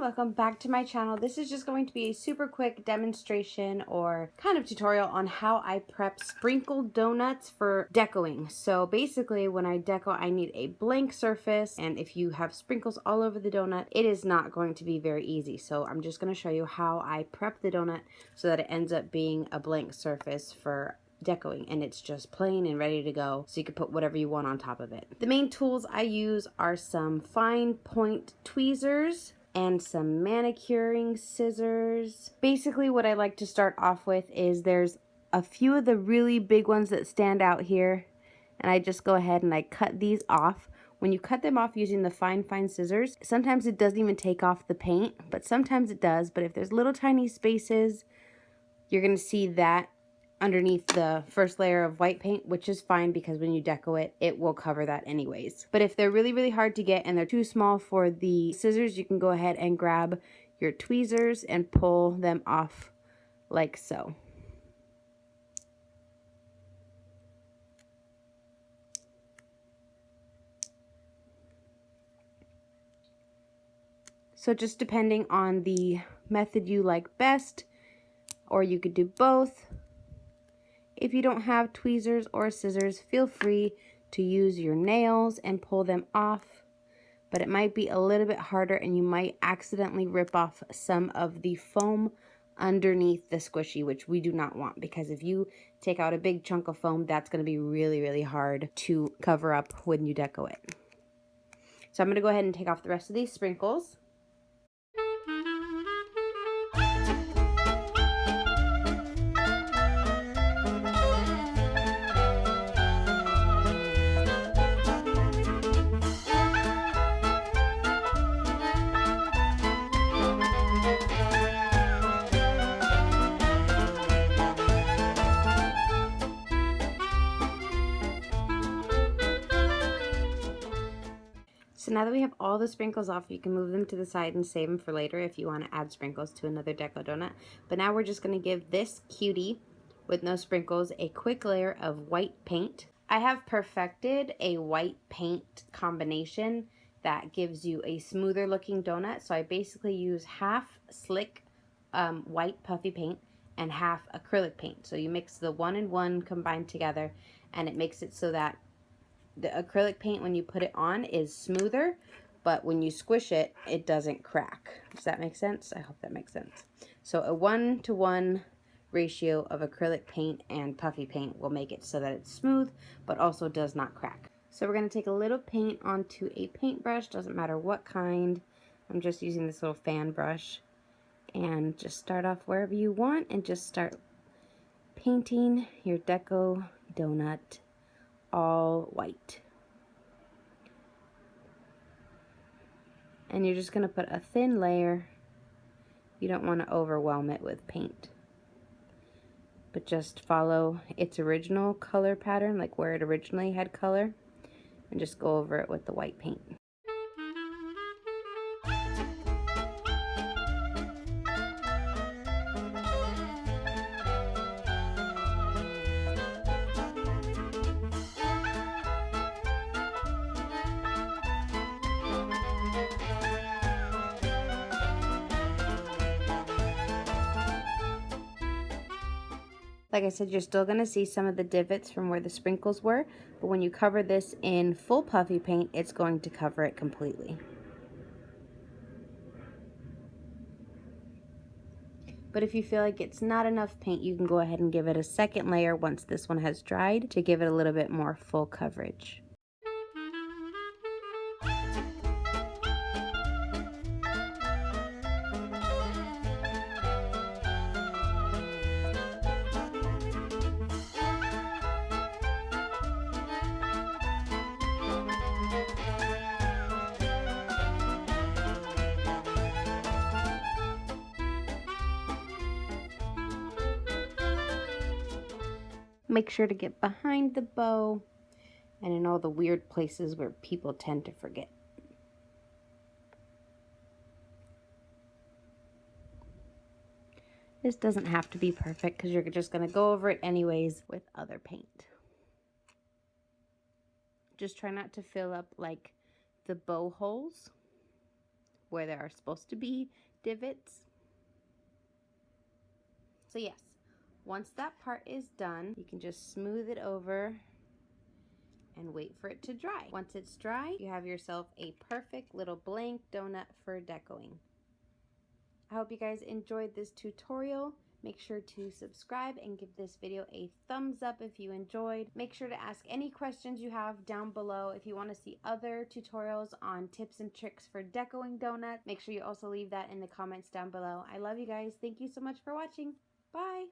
everyone, welcome back to my channel. This is just going to be a super quick demonstration or kind of tutorial on how I prep sprinkled donuts for decoing. So basically when I deco, I need a blank surface, and if you have sprinkles all over the donut, it is not going to be very easy. So I'm just going to show you how I prep the donut so that it ends up being a blank surface for decoing, and it's just plain and ready to go, so you can put whatever you want on top of it. The main tools I use are some fine point tweezers and some manicuring scissors. Basically what I like to start off with is there's a few of the really big ones that stand out here, and I just go ahead and I cut these off. When you cut them off using the fine scissors, sometimes it doesn't even take off the paint, but sometimes it does. But if there's little tiny spaces, you're gonna see that underneath the first layer of white paint, which is fine because when you deco it, it will cover that anyways. But if they're really hard to get and they're too small for the scissors, you can go ahead and grab your tweezers and pull them off like so. So just depending on the method you like best, or you could do both. If you don't have tweezers or scissors, feel free to use your nails and pull them off, but it might be a little bit harder and you might accidentally rip off some of the foam underneath the squishy, which we do not want, because if you take out a big chunk of foam, that's going to be really hard to cover up when you deco it. So I'm going to go ahead and take off the rest of these sprinkles. So now that we have all the sprinkles off, you can move them to the side and save them for later if you want to add sprinkles to another deco donut. But now we're just going to give this cutie with no sprinkles a quick layer of white paint. I have perfected a white paint combination that gives you a smoother looking donut. So I basically use half slick white puffy paint and half acrylic paint. So you mix the 1 and 1 combined together, and it makes it so that the acrylic paint, when you put it on, is smoother, but when you squish it, it doesn't crack. Does that make sense? I hope that makes sense. So a 1-to-1 ratio of acrylic paint and puffy paint will make it so that it's smooth, but also does not crack. So we're going to take a little paint onto a paintbrush, doesn't matter what kind. I'm just using this little fan brush, and just start off wherever you want and just start painting your deco donut all white. And you're just going to put a thin layer. You don't want to overwhelm it with paint, but just follow its original color pattern, like where it originally had color, and just go over it with the white paint. Like I said, you're still going to see some of the divots from where the sprinkles were, but when you cover this in full puffy paint, it's going to cover it completely. But if you feel like it's not enough paint, you can go ahead and give it a second layer once this one has dried to give it a little bit more full coverage. Make sure to get behind the bow and in all the weird places where people tend to forget. This doesn't have to be perfect because you're just going to go over it anyways with other paint. Just try not to fill up like the bow holes where there are supposed to be divots. So yes, once that part is done, you can just smooth it over and wait for it to dry. Once it's dry, you have yourself a perfect little blank donut for decoing. I hope you guys enjoyed this tutorial. Make sure to subscribe and give this video a thumbs up if you enjoyed. Make sure to ask any questions you have down below. If you want to see other tutorials on tips and tricks for decoing donuts, make sure you also leave that in the comments down below. I love you guys. Thank you so much for watching. Bye!